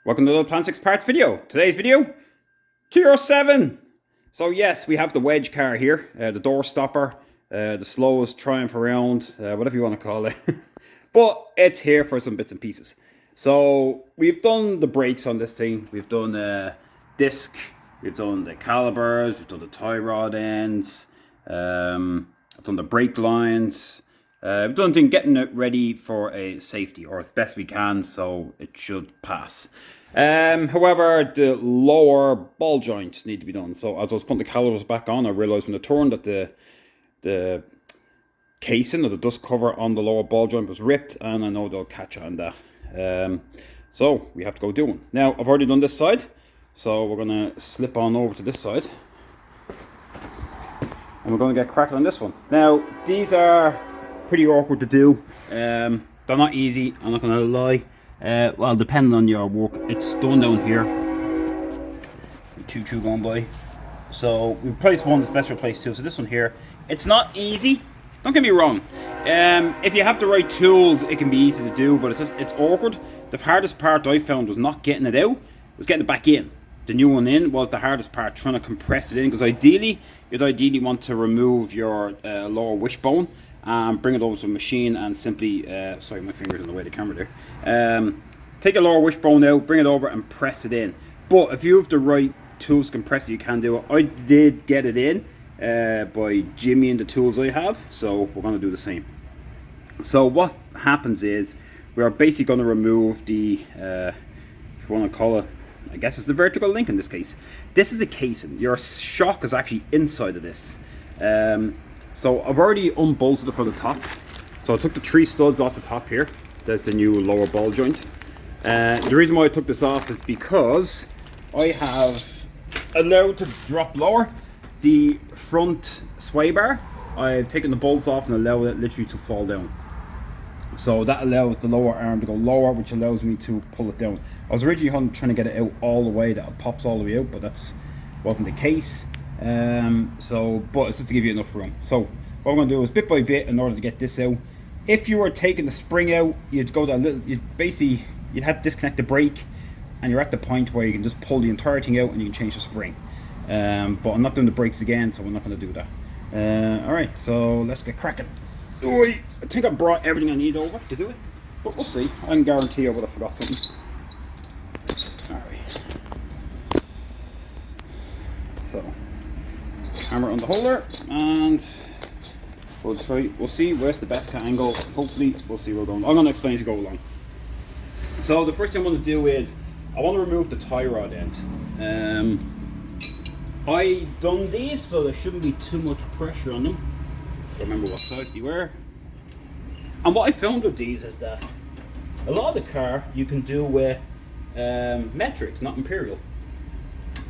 Welcome to the Plan 6 Parts video. Today's video, Tr7. So yes, we have the wedge car here, the door stopper, the slowest triumph around, whatever you want to call it. But it's here for some bits and pieces. So we've done the brakes on this thing, we've done the disc, we've done the calipers, we've done the tie rod ends, I've done the brake lines. We've done thing getting it ready for a safety, or as best we can, so it should pass. However, the lower ball joints need to be done. So as I was putting the calipers back on, I realised when I turned that the casing or the dust cover on the lower ball joint was ripped, and I know they'll catch on that. So we have to go do one. Now I've already done this side, so we're gonna slip on over to this side, and we're gonna get cracking on this one. Now these are pretty awkward to do. They're not easy, I'm not gonna lie. Well, depending on your work, it's done down here. Choo-choo going by. So we placed one that's best replaced too. So this one here, it's not easy. Don't get me wrong. If you have the right tools, it can be easy to do, but it's awkward. The hardest part I found was not getting it out, was getting it back in. The new one in was the hardest part, trying to compress it in, because you'd ideally want to remove your lower wishbone and bring it over to the machine and simply, sorry, my finger's in the way of the camera there. Take a lower wishbone out, bring it over and press it in. But if you have the right tools to compress it, you can do it. I did get it in by jimmying the tools I have, so we're going to do the same. So what happens is, we're basically going to remove the, if you want to call it, I guess it's the vertical link in this case. This is a casing. Your shock is actually inside of this. So I've already unbolted it from the top. So I took the 3 studs off the top here. There's the new lower ball joint. The reason why I took this off is because I have allowed to drop lower the front sway bar. I've taken the bolts off and allowed it literally to fall down. So that allows the lower arm to go lower, which allows me to pull it down. I was originally trying to get it out all the way, that it pops all the way out, but that wasn't the case. But it's just to give you enough room. So what I'm going to do is bit by bit in order to get this out. If you were taking the spring out, you'd go to a little, you'd have to disconnect the brake, and you're at the point where you can just pull the entire thing out and you can change the spring. But I'm not doing the brakes again, so we're not going to do that. Alright, so let's get cracking. I think I brought everything I need over to do it, but we'll see. I can guarantee I would have forgot something. Alright. So, hammer on the holder, and we'll see where's the best angle. Hopefully we'll see where we're going. I'm going to explain as you go along. So the first thing I want to do is, I want to remove the tie rod end. I done these, so there shouldn't be too much pressure on them. Remember what size they were. And what I found with these is that a lot of the car you can do with metric, not imperial.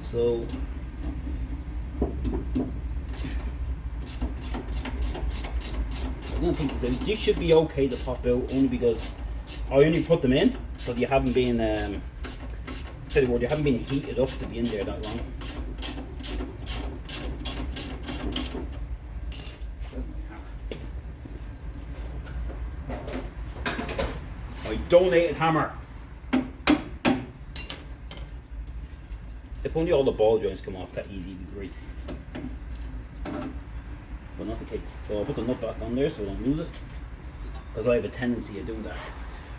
So I don't think this should be okay to pop out, only because I only put them in, so you haven't been say the word, you haven't been heated up to be in there that long. My donated hammer. If only all the ball joints come off that easy, it'd be great. But not the case. So I'll put the nut back on there so I don't lose it, because I have a tendency of doing that.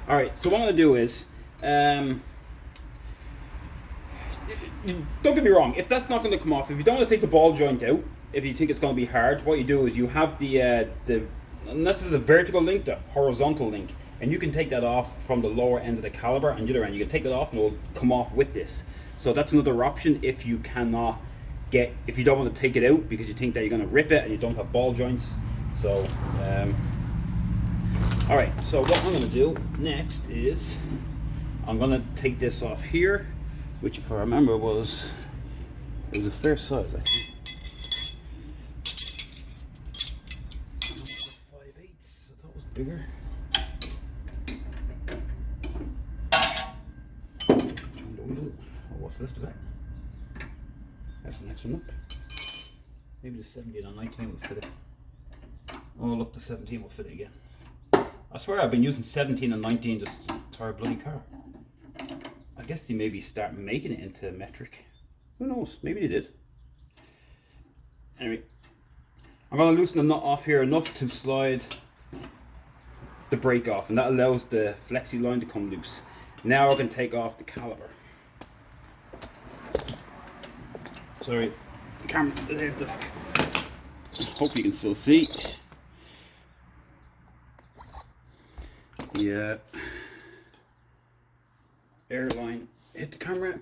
Alright, so what I'm going to do is, don't get me wrong, if that's not going to come off, if you don't want to take the ball joint out, if you think it's going to be hard, what you do is you have and that's the vertical link, the horizontal link, and you can take that off from the lower end of the caliper, and the other end you can take that off and it will come off with this. So that's another option if you cannot if you don't want to take it out because you think that you're going to rip it and you don't have ball joints. So alright, so what I'm going to do next is I'm going to take this off here, which if I remember was a fair size actually. 5/8, so that was bigger. What's this today? That's the next one up. Maybe the 17 or 19 will fit it. Oh look, the 17 will fit it again. I swear I've been using 17 and 19 just to entire bloody car. I guess they maybe start making it into metric. Who knows? Maybe they did. Anyway, I'm going to loosen the nut off here enough to slide the brake off, and that allows the flexi line to come loose. Now I can take off the caliper. Sorry, the camera. Hopefully you can still see. The airline hit the camera.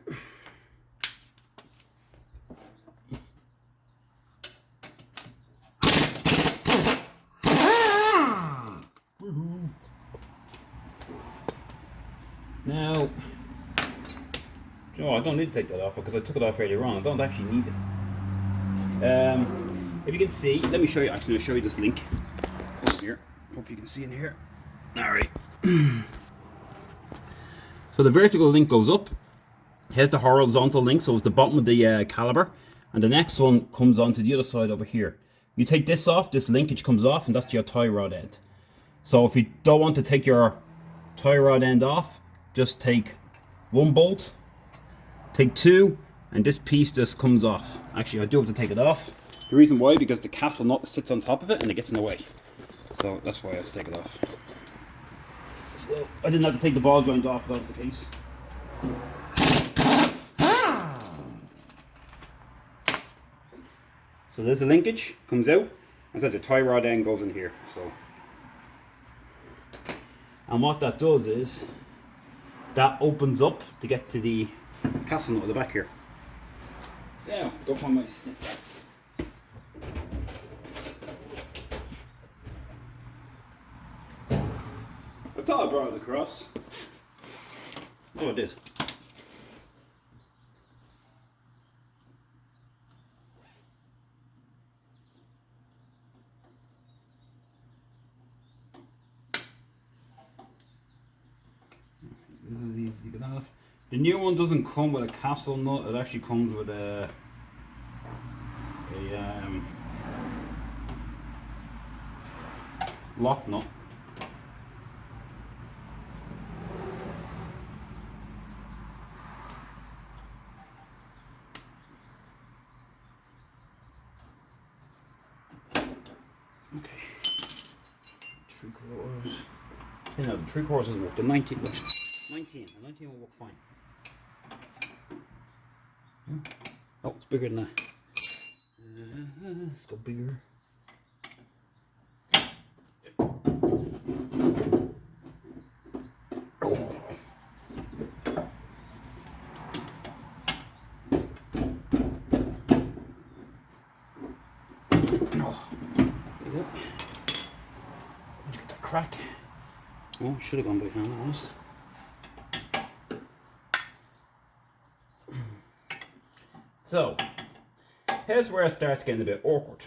Now, I don't need to take that off because I took it off earlier on. I don't actually need it. If you can see, let me show you. Actually, I'll show you this link over here. Hopefully you can see in here. All right. So the vertical link goes up. Here's the horizontal link, so it's the bottom of the caliper, and the next one comes onto the other side over here. You take this off, this linkage comes off, and that's your tie rod end. So if you don't want to take your tie rod end off, just take one bolt, take two, and this piece just comes off. Actually, I do have to take it off. The reason why, because the castle nut sits on top of it and it gets in the way. So that's why I have to take it off. So I didn't have to take the ball joint off if that was the case. So there's the linkage, comes out, and says the tie rod end goes in here. So, and what that does is that opens up to get to the castle nut at the back here. Now, go find my snippets. I thought I brought it across. Oh, I did. This is easy to get off. The new one doesn't come with a castle nut, it actually comes with a lock nut. Okay. 3/4. You know, the 3/4 doesn't work. The 19 works. 19 will work fine. Oh, it's bigger than that. Let's go bigger. Get that crack. Oh, should have gone by hand, honest. So, here's where it starts getting a bit awkward.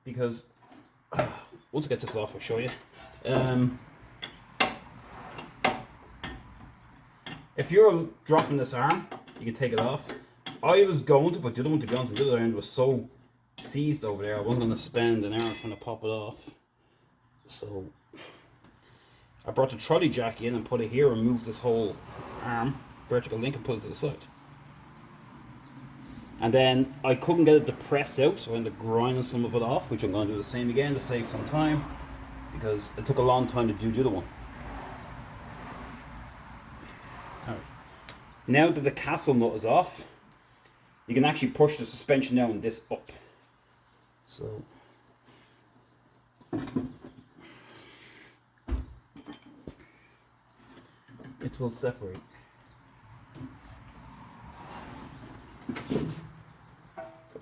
Because, once I get this off, I'll show you. If you're dropping this arm, you can take it off. I was going to, but the other one, to be honest, the other end was so seized over there, I wasn't going to spend an hour trying to pop it off. So, I brought the trolley jack in and put it here and moved this whole arm, vertical link, and put it to the side. And then I couldn't get it to press out, so I ended up grinding some of it off, which I'm going to do the same again to save some time, because it took a long time to do the other one. Alright. Now that the castle nut is off, you can actually push the suspension now and this up. So it will separate.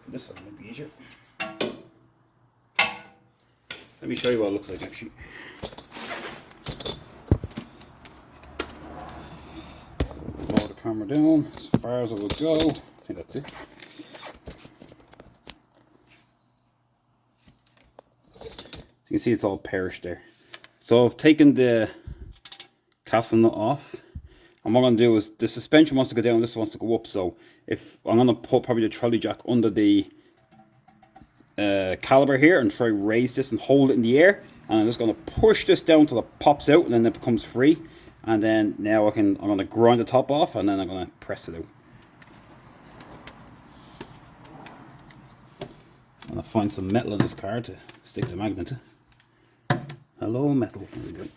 This one might be easier. Let me show you what it looks like actually. So lower the camera down as far as it will go. I think that's it. So you can see it's all perished there. So I've taken the castle nut off. And what I'm going to do is, the suspension wants to go down, this wants to go up. So if I'm going to put probably the trolley jack under the caliper here and try raise this and hold it in the air. And I'm just going to push this down till it pops out and then it becomes free. And then now I'm going to grind the top off, and then I'm going to press it out. I'm going to find some metal in this card to stick the magnet to. Hello, metal. There we go.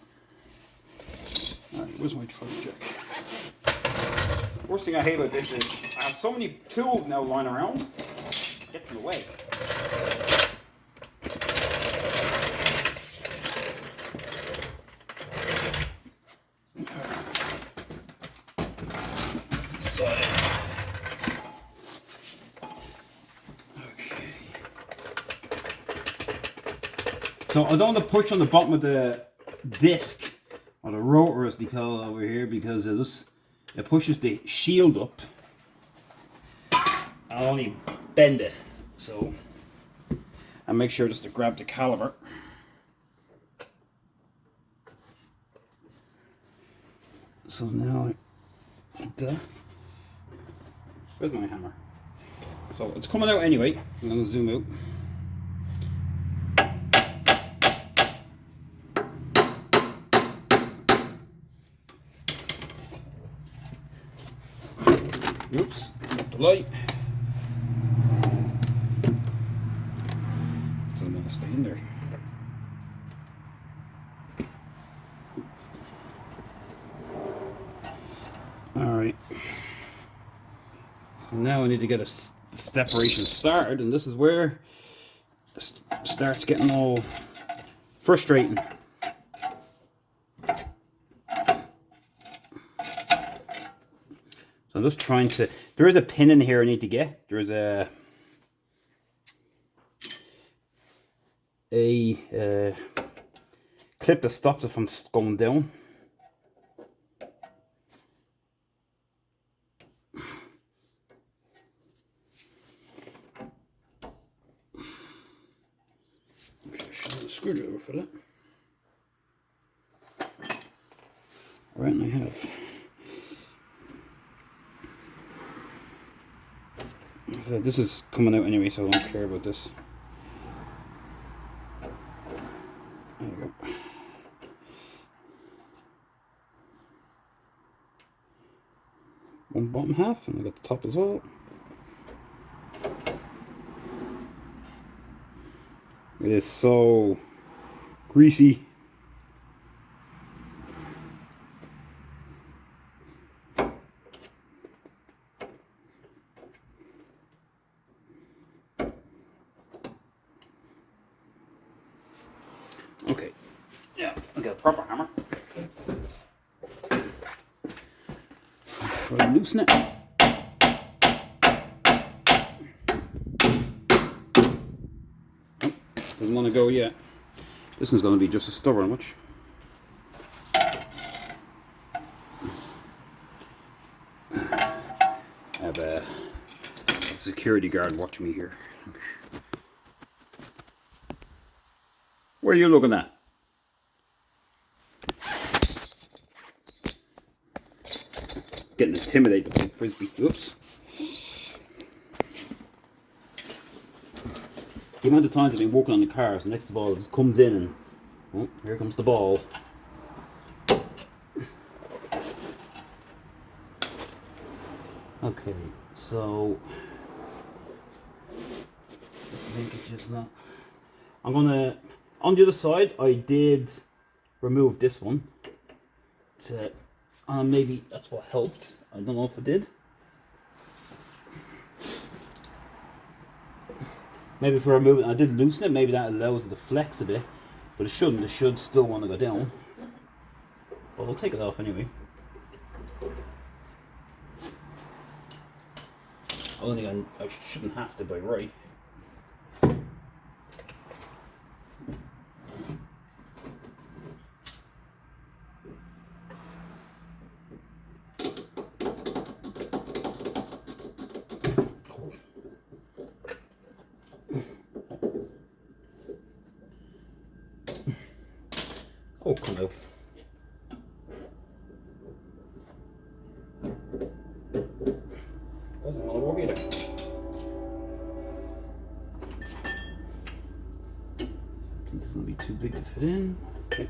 Alright, where's my truck jack? Worst thing I hate about this is I have so many tools now lying around, it gets in the way. So I don't want to push on the bottom of the disc, or the rotor as they call it over here, because it pushes the shield up. I'll only bend it, so and make sure just to grab the caliper. So now where's my hammer? So it's coming out anyway. I'm going to zoom out. Oops, set the light. Doesn't want to stay in there. Alright. So now I need to get the separation started, and this is where it starts getting all frustrating. So I'm just trying to, there is a pin in here I need to get. There is a clip that stops it from going down. Should have a screwdriver for that. Right, and I have. So this is coming out anyway, so I don't care about this. There we go. One bottom half, and I got the top as well. It is so greasy. Okay, yeah, I got a proper hammer. Try to loosen it. Doesn't want to go yet. This one's going to be just as stubborn, watch. I have a security guard watching me here. Where are you looking at? Getting intimidated by the frisbee. Oops. The amount of times I've been walking on the cars, the next ball just comes in and, oh, here comes the ball. Okay, so this link is just not. I'm gonna, on the other side, I did remove this one. Maybe that's what helped. I don't know if it did. Maybe for removing, I did loosen it. Maybe that allows it to flex a bit, but it shouldn't. It should still want to go down. But I'll take it off anyway. I don't think I shouldn't have to by right. Oh, come out. Doesn't want to work either. This is going to be too big to fit in. Okay.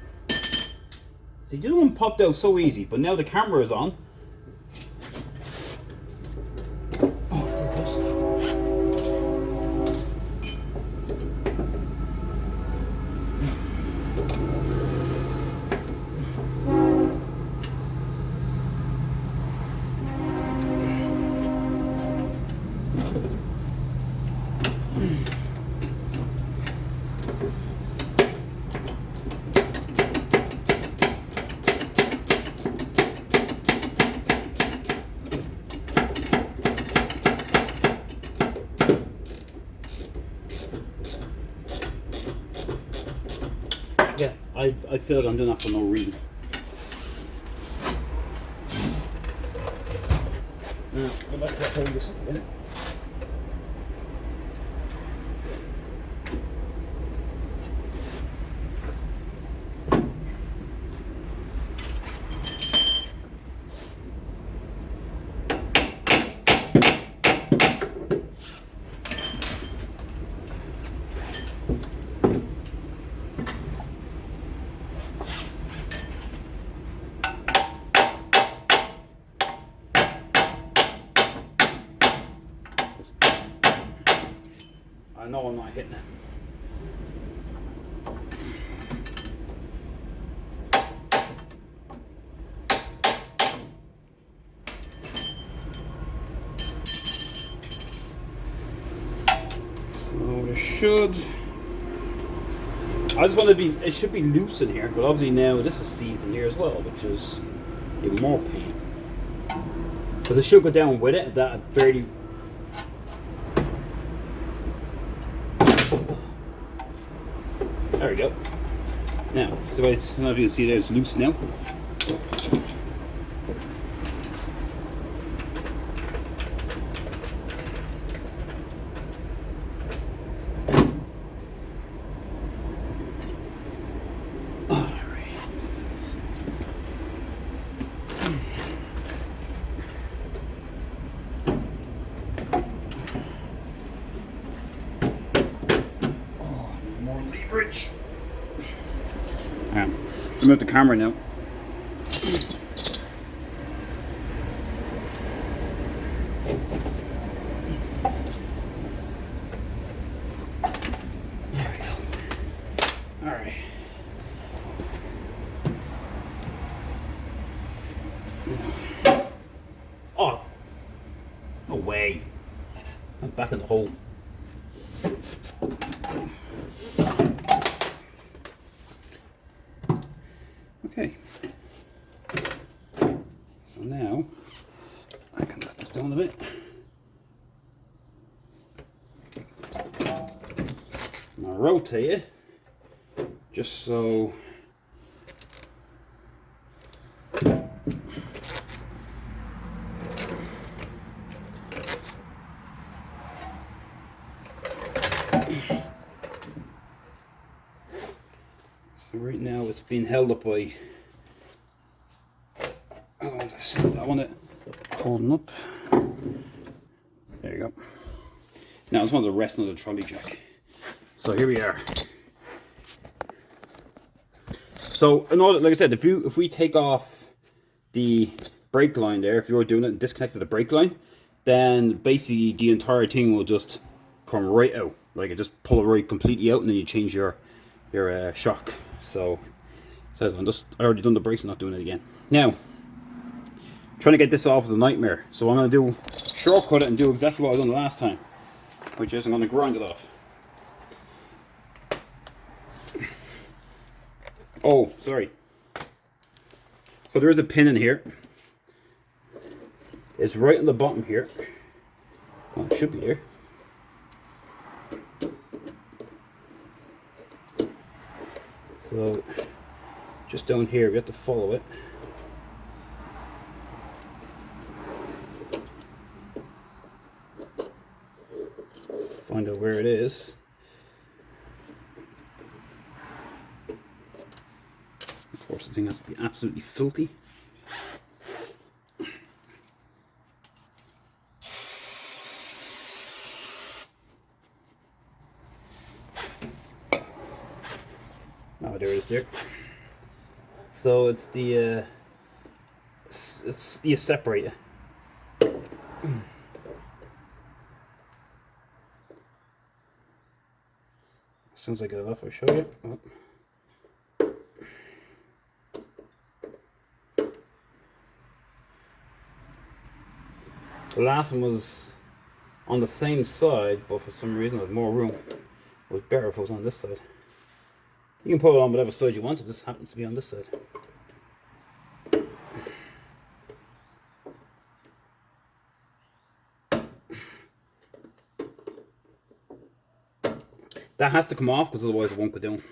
See, the other one popped out so easy, but now the camera is on. Yeah, I feel like I'm doing that for no reason. Now, go back to that hole this again. I know I'm not hitting it. So it should. I just want to be. It should be loose in here, but obviously now this is seasoned here as well, which is even more pain. Because it should go down with it. That barely. There we go. Now, so I don't know if you can see that it's loose now. More leverage. Remove the camera now. There we go. All right. Oh, no way. I'm back in the hole. Okay, so now I can let this down a bit. And I'll rotate it just so right now it's being held up by I want it holding up. There you go. Now I just want to rest on the trolley jack. So here we are. So in order, like I said, if we take off the brake line there, if you were doing it and disconnected the brake line, then basically the entire thing will just come right out. Like it just pull it right completely out, and then you change your shock. So I already done the brakes, I'm not doing it again. Now, trying to get this off is a nightmare. So I'm going to do shortcut it and do exactly what I done the last time, which is I'm going to grind it off. Oh, sorry. So there is a pin in here. It's right on the bottom here. Well, it should be here. So just down here, we have to follow it. Find out where it is. Of course, the thing has to be absolutely filthy. Oh, there it is there. So it's the it's the separator. As soon as I get it off, I'll show you. Oh. The last one was on the same side, but for some reason I had more room. It was better if it was on this side. You can put it on whatever side you want, it just happens to be on this side. That has to come off because otherwise it won't go down.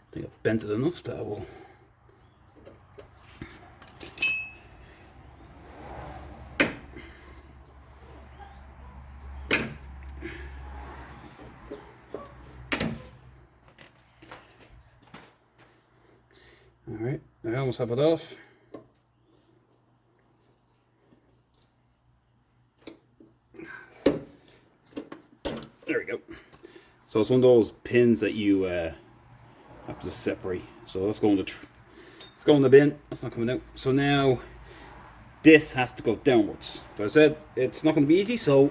I think I've bent it enough that I will. Alright, I almost have it off. There we go. So it's one of those pins that you have to separate. So let's go in the bin. That's not coming out. So now this has to go downwards. But I said it's not going to be easy, so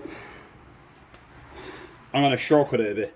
I'm going to shortcut it a bit.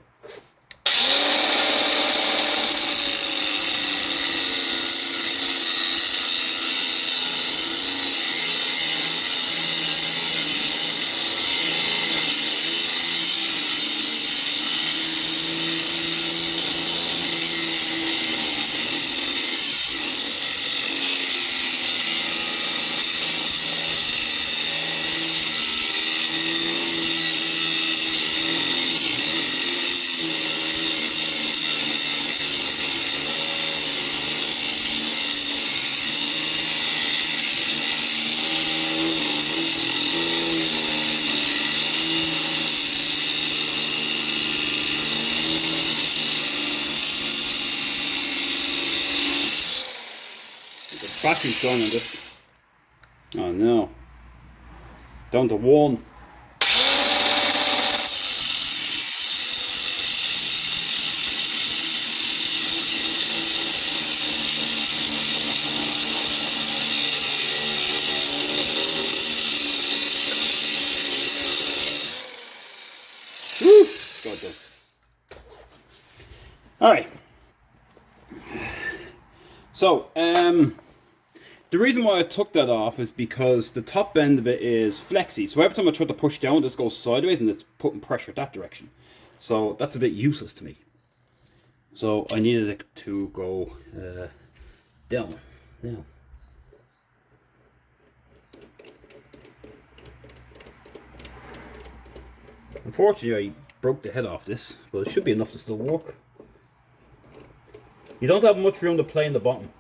Battery's gone on this. Oh no. Down to 1. Woo! God done. Alright. So, the reason why I took that off is because the top end of it is flexy. So every time I try to push down, this goes sideways and it's putting pressure that direction. So that's a bit useless to me. So I needed it to go down. Now. Unfortunately, I broke the head off this, but it should be enough to still work. You don't have much room to play in the bottom.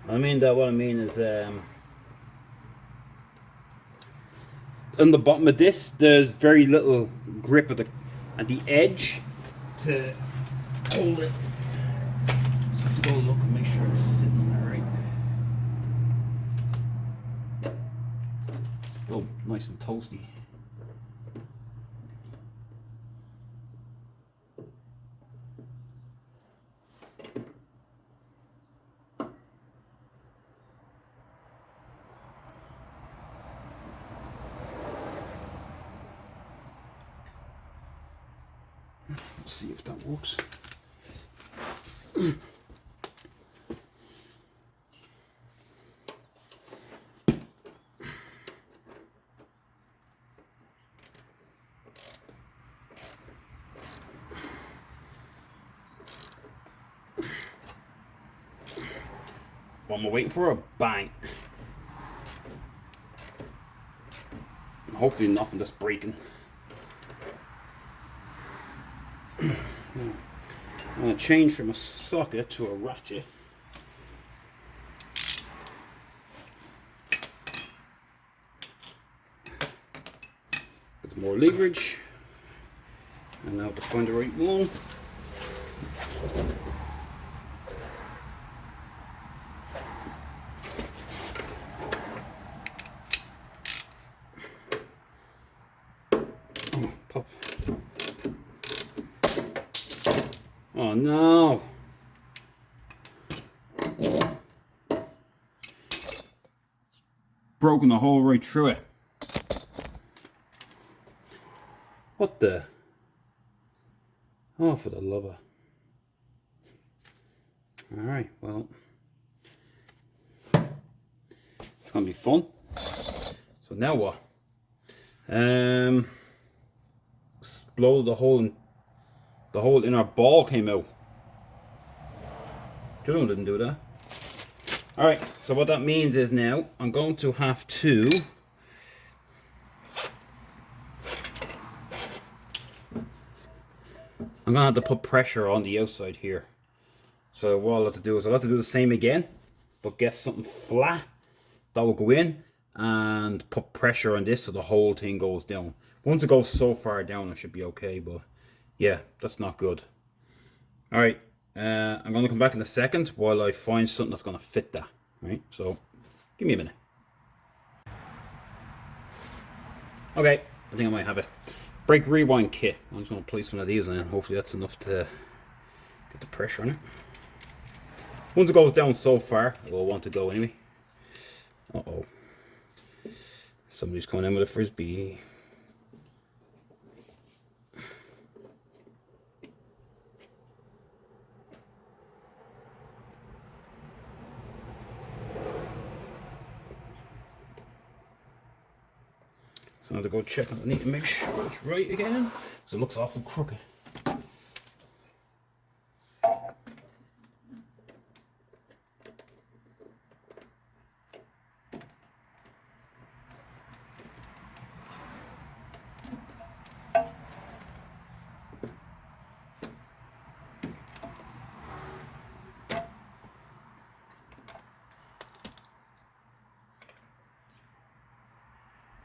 What I mean is on the bottom of this there's very little grip at the edge to hold it. So I have to go look and make sure it's sitting on there right. It's still nice and toasty. Let's see if that works. What am I waiting for? A bang. Hopefully nothing that's breaking. going to change from a socket to a ratchet. Get more leverage. And now to find the right one. Oh, pop. Oh no! Broken the hole right through it. What the? Oh, for the lover. Alright, well. It's gonna be fun. So now what? Explode the hole in our ball came out. Julian didn't do that. Alright, so what that means is now I'm going to have to put pressure on the outside here. So what I'll have to do is I'll have to do the same again, but get something flat that will go in and put pressure on this so the whole thing goes down. Once it goes so far down, it should be okay, but yeah, that's not good. Alright, I'm going to come back in a second while I find something that's going to fit that. Right, so give me a minute. Okay, I think I might have it. Brake rewind kit. I'm just going to place one of these in, and hopefully that's enough to get the pressure on it. Once it goes down so far, it will want to go anyway. Uh-oh. Somebody's coming in with a frisbee. So I have to go check underneath and make sure it's right again, because it looks awful crooked.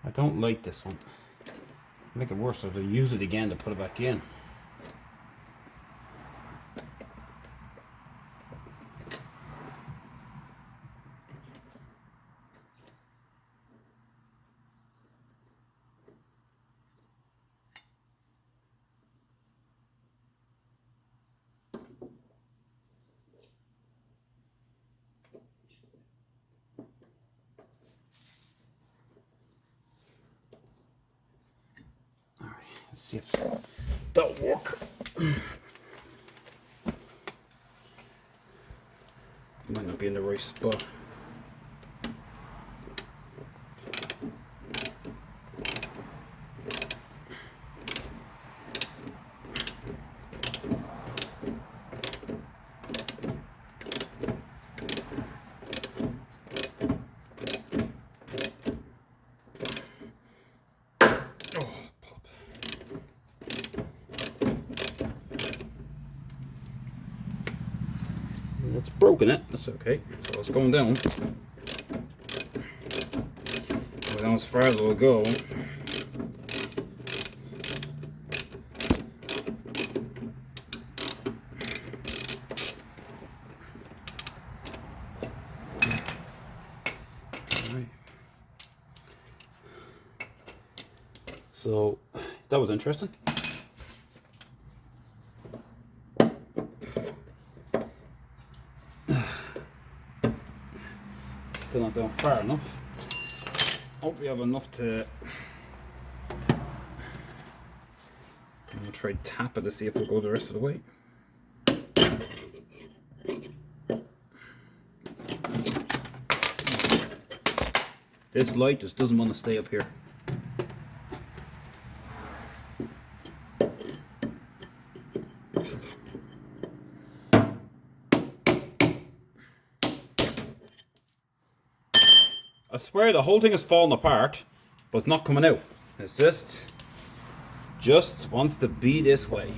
I don't like this one. Make it worse, so to use it again to put it back in. Let's see if that'll work. Might not be in the right spot. It's broken it, that's okay. So it's going down. Going down as far as it will go. Alright. So that was interesting. Still not down far enough. Hopefully I have enough to try tap it to see if it'll go the rest of the way. This light just doesn't want to stay up here. I swear the whole thing is falling apart, but it's not coming out. It's just wants to be this way.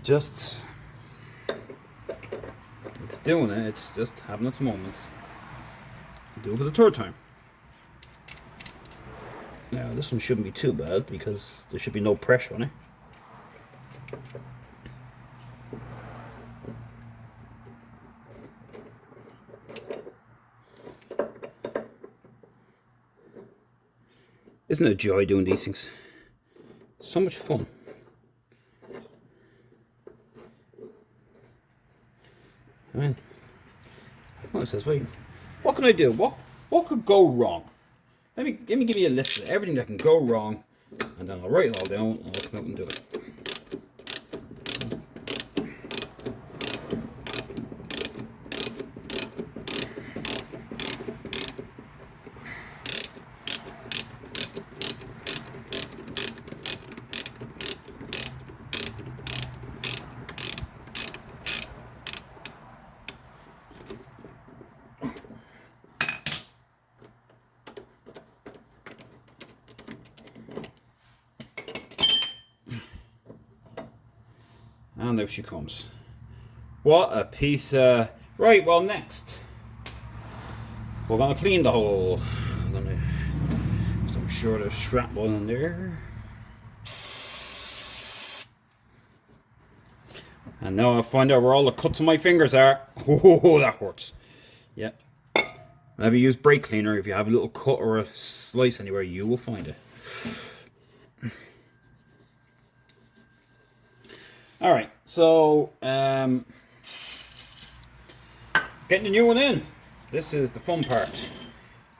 Just, it's doing it. It's just having its moments. Do it for the third time. Now this one shouldn't be too bad because there should be no pressure on it. Isn't it a joy doing these things? So much fun. I mean, what says, wait, what can I do? What could go wrong? Let me give you a list of everything that can go wrong, and then I'll write it all down and I'll come up and do it. And there she comes. What a piece of... Right, well next, we're going to clean the hole. I'm going to... So I'm sure there's shrapnel in there. And now I find out where all the cuts on my fingers are. Oh, that hurts. Yeah. Whenever you use brake cleaner, if you have a little cut or a slice anywhere, you will find it. Alright, so getting the new one in. This is the fun part.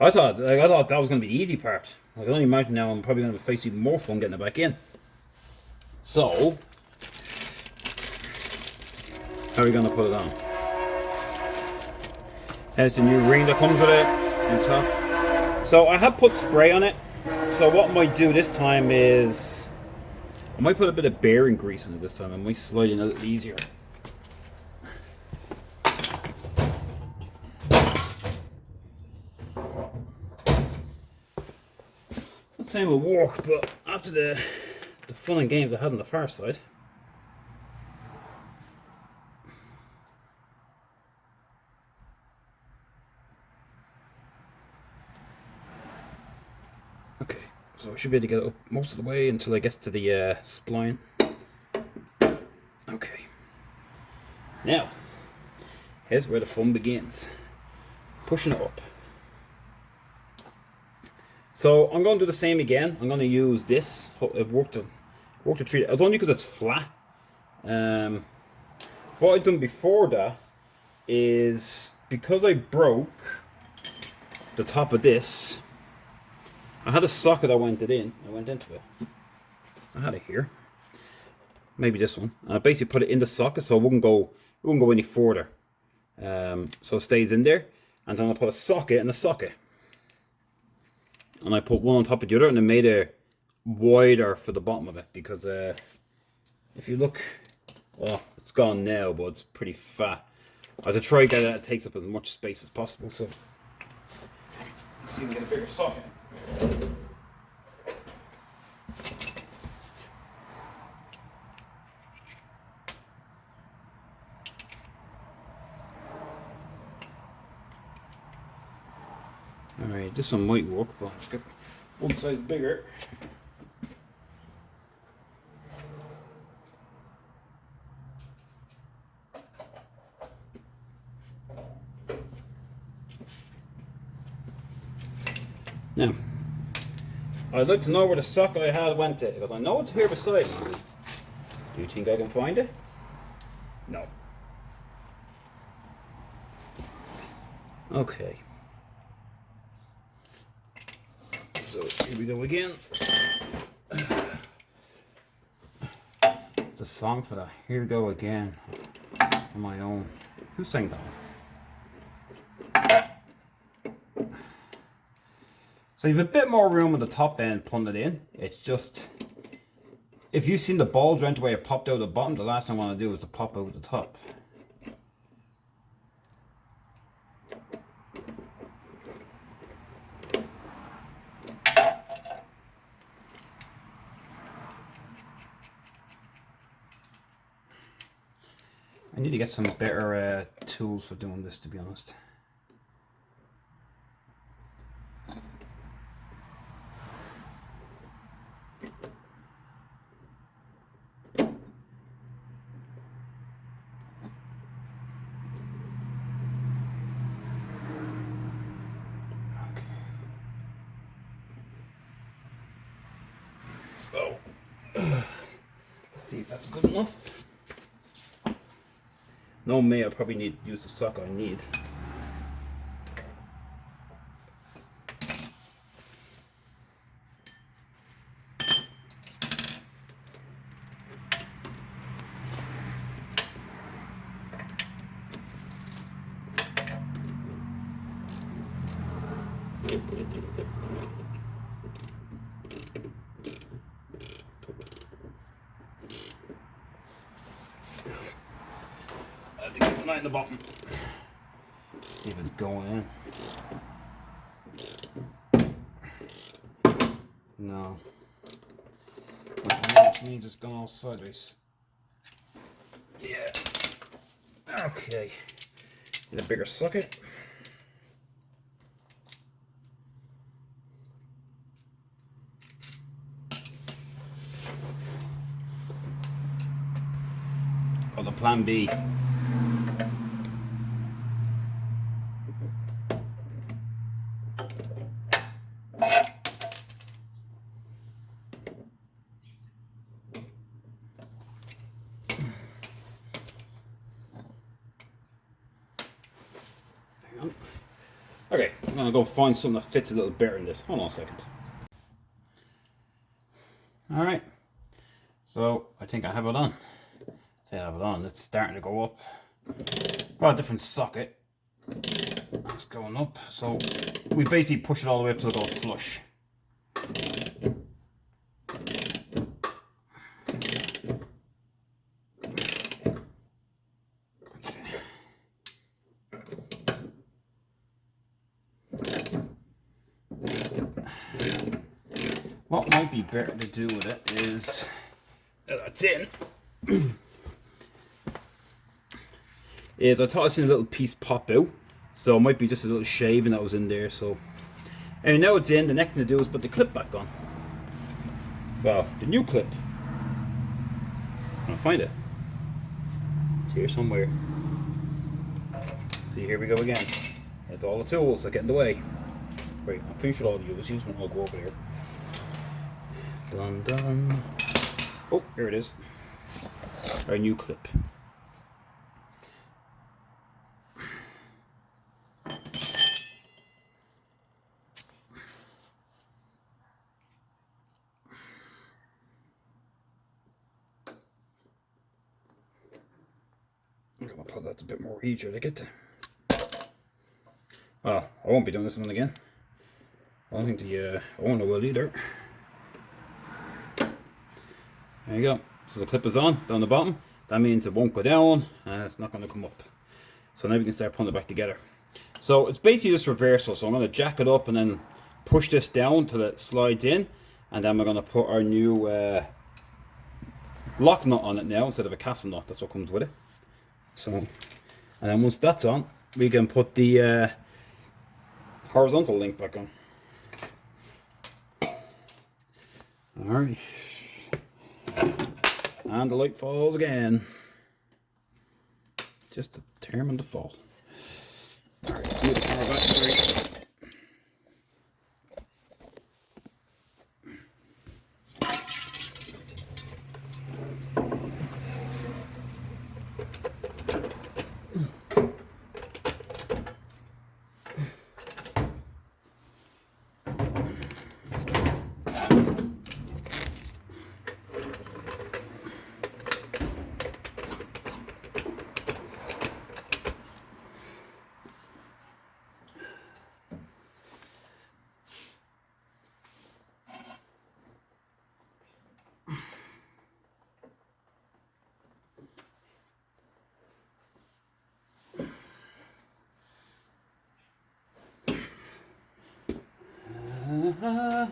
I thought that was going to be the easy part. I can only imagine now I'm probably going to face even more fun getting it back in. So, how are we going to put it on? There's the new ring that comes with it on top. So I have put spray on it. So what I might do this time is I might put a bit of bearing grease in it this time. I might slide in a little easier. Not saying it will work, but after the fun and games I had on the far side. Okay, so I should be able to get it up most of the way until it gets to the spline. Okay. Now, here's where the fun begins. Pushing it up. So I'm going to do the same again. I'm going to use this. It worked to treat it. It's only because it's flat. What I've done before that is because I broke the top of this. I had a socket I went into it. I had it here. Maybe this one. I basically put it in the socket so it wouldn't go any further. So it stays in there. And then I put a socket in the socket. And I put one on top of the other and I made it wider for the bottom of it. Because if you look, well, it's gone now, but it's pretty fat. I have to try to get it that takes up as much space as possible. So let's see if we can get a bigger socket. Alright, this one might work, but let's get one size bigger. Now, I'd like to know where the socket I had went to, because I know it's here beside me. Do you think I can find it? No. Okay. So here we go again. It's a song for that. Here we go again. On my own. Who sang that one? So you have a bit more room at the top end putting it in. It's just, if you've seen the ball joint where it popped out the bottom, the last thing I want to do is to pop out the top. I need to get some better tools for doing this, to be honest. So, let's see if that's good enough. No me, I probably need to use the socket I need. I have to get one out in the bottom. See if it's going in. No. Which means it's gone all sideways. Yeah. Okay. Need a bigger socket. Or the plan B. Okay, I'm gonna go find something that fits a little better in this. Hold on a second. Alright, so I think I have it on. I have it on. It's starting to go up. Got a different socket. It's going up. So we basically push it all the way up till it goes flush. What might be better to do with it is, that's in, is I thought I seen a little piece pop out, so it might be just a little shaving that was in there. So, and now it's in. The next thing to do is put the clip back on. Well, the new clip. I'm gonna find it. It's here somewhere. See, here we go again. It's all the tools that get in the way. Right, I'll finish it all use. Use one. I'll go over there. Dun dun. Oh, here it is. Our new clip. I'm gonna put that a bit more easier to get to. Oh, I won't be doing this one again. I don't think the owner will either. There you go. So the clip is on down the bottom. That means it won't go down and it's not going to come up. So now we can start putting it back together. So it's basically just reversal. So I'm going to jack it up and then push this down till it slides in, and then we're going to put our new lock nut on it now instead of a castle nut. That's what comes with it. So, and then once that's on, we can put the horizontal link back on. Alright. And the light falls again. Just determined to fall. Alright, move the camera back, sorry. Where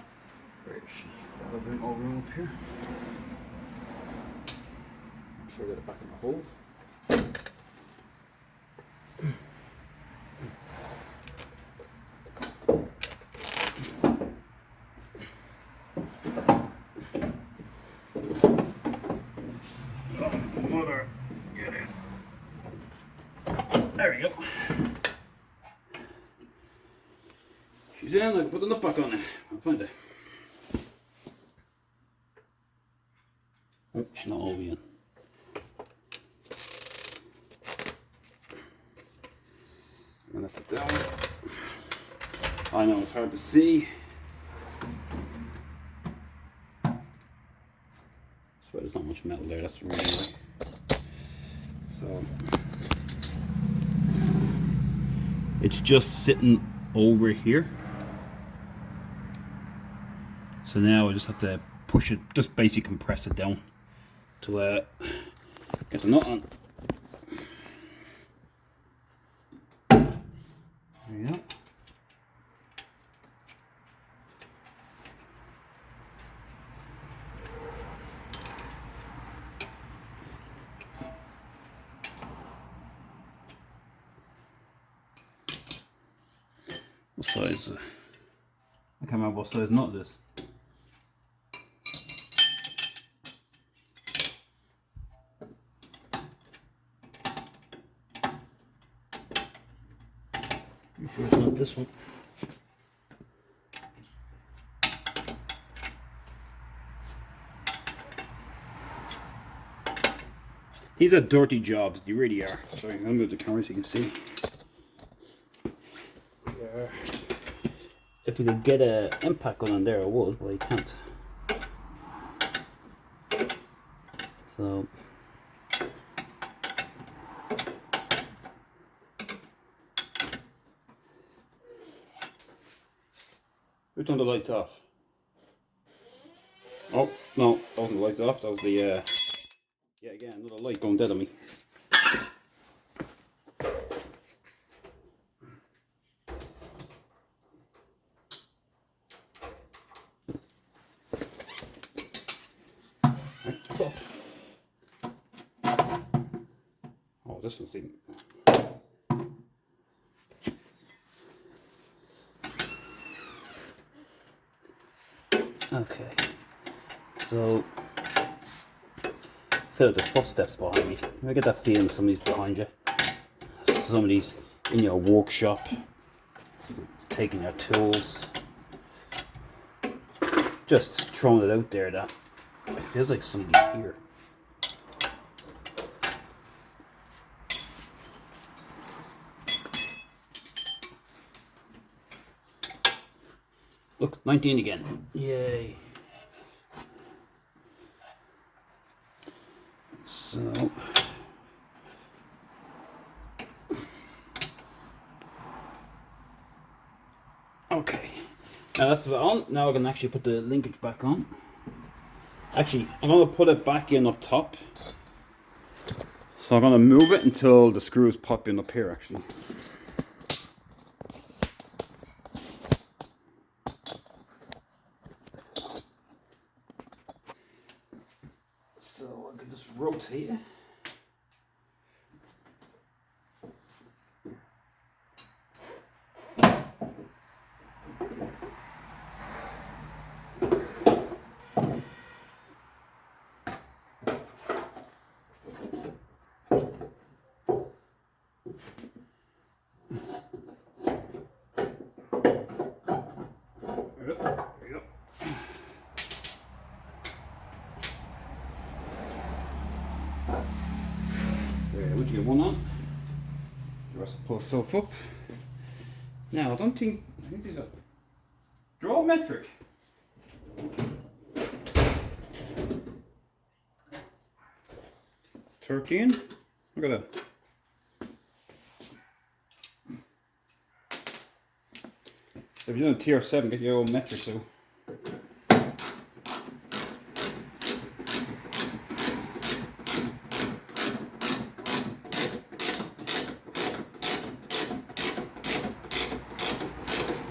is she? Got a bit more room up here. Make sure I get it back in the hole. mother. Get in. There we go. She's in. I can put the nut back on it. I'll find it. Oh, she's not all the way in. I'm gonna put that down. I know it's hard to see. But there's not much metal there, that's really anyway. So it's just sitting over here. So now I just have to push it, just basically compress it down to get the nut on. There you go. What size? I can't remember what size nut it is. I'm sure it's not this one. These are dirty jobs, they really are. Sorry, I'm going to move the camera so you can see. Yeah. If we could get an impact gun on there, I would, but I can't. So who turned the lights off? Oh no, that wasn't the lights off. That was the yeah, again, another light going dead on me. Oh, this one's even. Okay, so I feel like there's footsteps behind me. I get that feeling somebody's behind you. Somebody's in your workshop, taking your tools. Just throwing it out there that it feels like somebody's here. Look, 19 again. Yay. So okay. Now that's on. Now I can actually put the linkage back on. Actually, I'm gonna put it back in up top. So I'm gonna move it until the screws pop in up here actually. So I can just rotate it. Would you get one on? The rest pull itself up. Now I think these are draw metric. $13. Look at that. If you're doing Tr7, get your own metric too.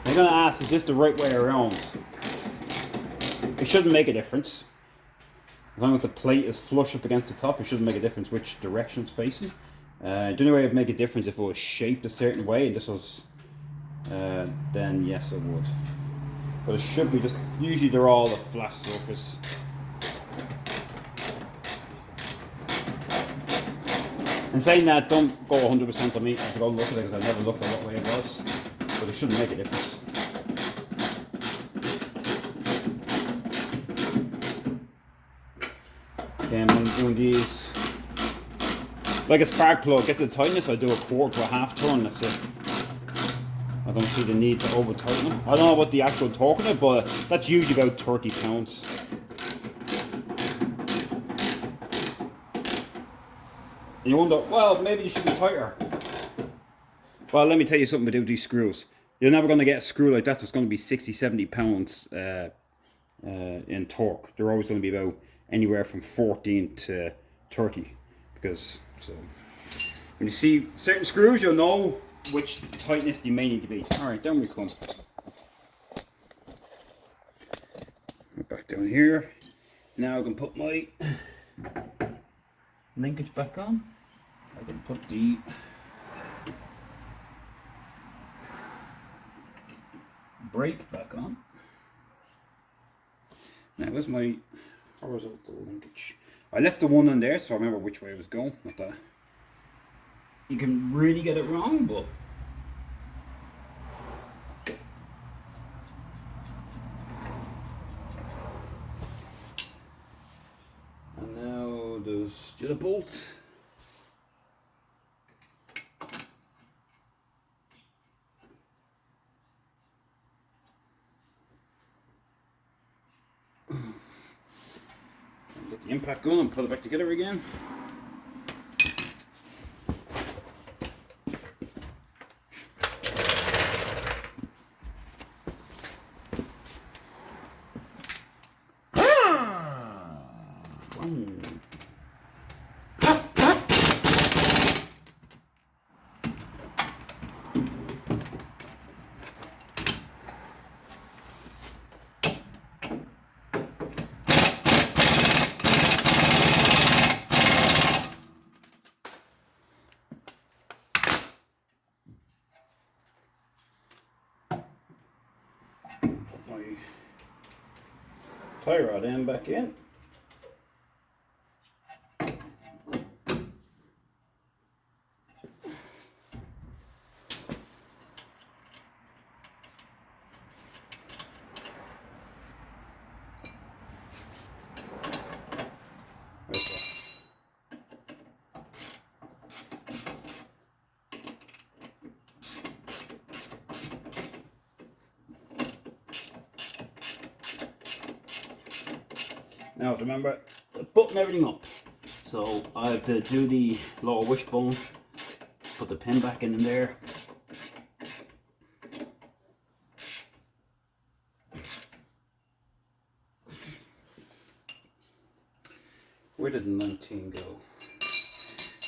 I'm going to ask, is this the right way around? It shouldn't make a difference. As long as the plate is flush up against the top, it shouldn't make a difference which direction it's facing. The only way it would make a difference if it was shaped a certain way, and this was, then yes it would. But it should be just, usually they're all a flat surface. In saying that, don't go 100% on me. I have to go look at it because I never looked at what way it was. But it shouldn't make a difference. Again, when I'm doing these, like a spark plug, get the tightness, I do a quarter to a half turn, that's it. I don't see the need to over tighten them. I don't know what the actual torque is, but that's usually about 30 pounds. And you wonder, well, maybe you should be tighter. Well, let me tell you something about these screws. You're never going to get a screw like that that's going to be 60, 70 pounds in torque. They're always going to be about anywhere from 14 to 30. Because, so, when you see certain screws, you'll know which tightness they may need to be. Alright, down we come. Back down here. Now I can put my linkage back on. I can put the brake back on. Now where's my horizontal linkage? I left the one in there so I remember which way it was going. Not that you can really get it wrong, but and now there's the other bolt. Get the impact gun and put it back together again. Tie rod end back in. Now remember, button everything up. So I have to do the lower wishbone, put the pin back in there. Where did 19 go?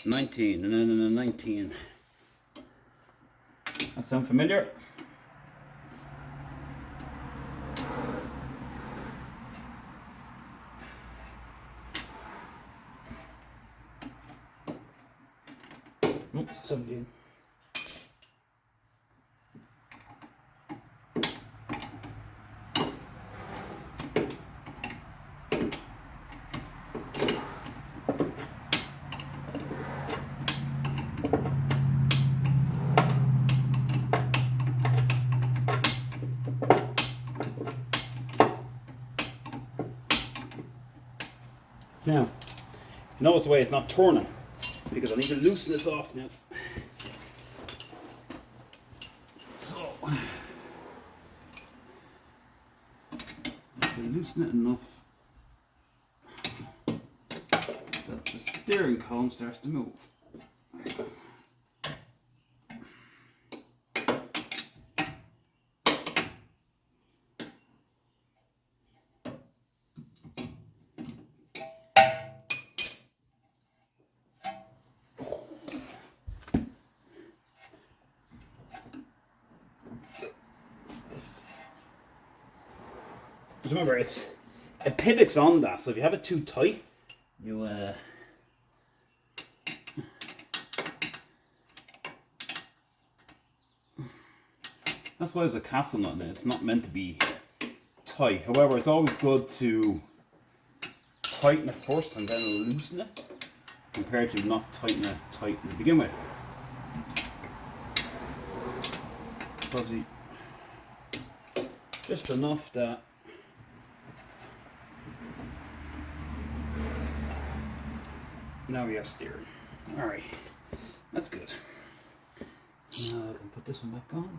19, and then a 19. That sound familiar? Nope, 17. Now, notice the way it's not turning, because I need to loosen this off now. So, if I loosen it enough that the steering column starts to move. Just remember, it pivots on that, so if you have it too tight, you that's why there's a castle nut in it. It's not meant to be tight. However, it's always good to tighten it first and then loosen it. compared to not tightening it tight to begin with. Probably just enough that now we have steering. Alright, that's good. Now I can put this one back on.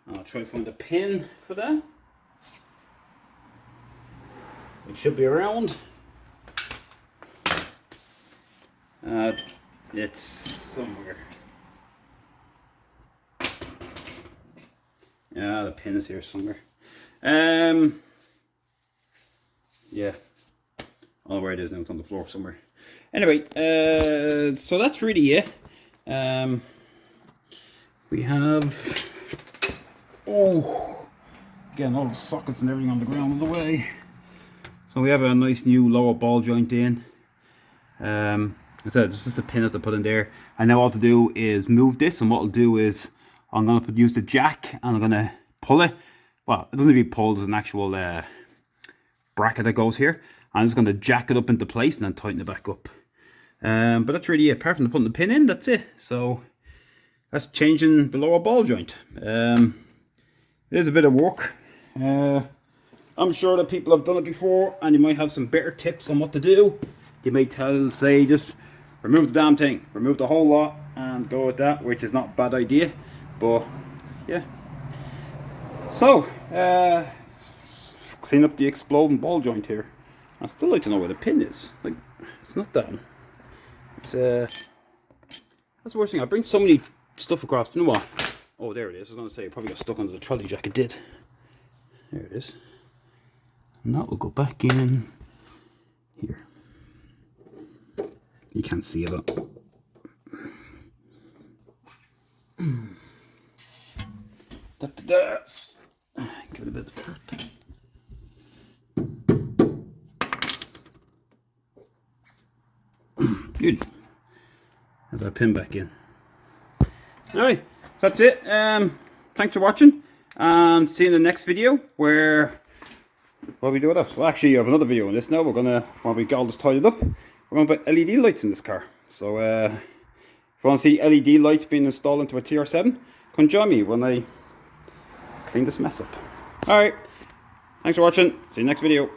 I'll try to find a pin for that. It should be around. It's somewhere. Yeah, the pin is here somewhere. Yeah. Oh, where it is now, it's on the floor somewhere. Anyway, so that's really it. We have, again, all the sockets and everything on the ground of the way. So we have a nice new lower ball joint in. I said, this is the pin that I put in there. And now all to do is move this, and what I'll do is I'm going to use the jack and I'm going to pull it. Well, it doesn't need to be pulled, there's an actual bracket that goes here. I'm just going to jack it up into place and then tighten it back up. But that's really it. Apart from putting the pin in, that's it. So that's changing the lower ball joint. It is a bit of work. I'm sure that people have done it before, and you might have some better tips on what to do. You may say just remove the damn thing, remove the whole lot and go with that, which is not a bad idea. But yeah. So clean up the exploding ball joint here. I'd still like to know where the pin is. Like, it's not down. It's that's the worst thing. I bring so many stuff across. You know what? Oh, there it is. I was going to say it probably got stuck under the trolley jack. It did. There it is. And that will go back in here. You can't see it. Da, da, da. Give it a bit of a tap. Good. There's our pin back in. Anyway, that's it. Thanks for watching, and see you in the next video where what we do with us. Well, actually, you have another video on this now. We're gonna, while we get all this tidied up, we're gonna put LED lights in this car. So if you want to see LED lights being installed into a Tr7, come join me when I clean this mess up. Alright, thanks for watching. See you next video.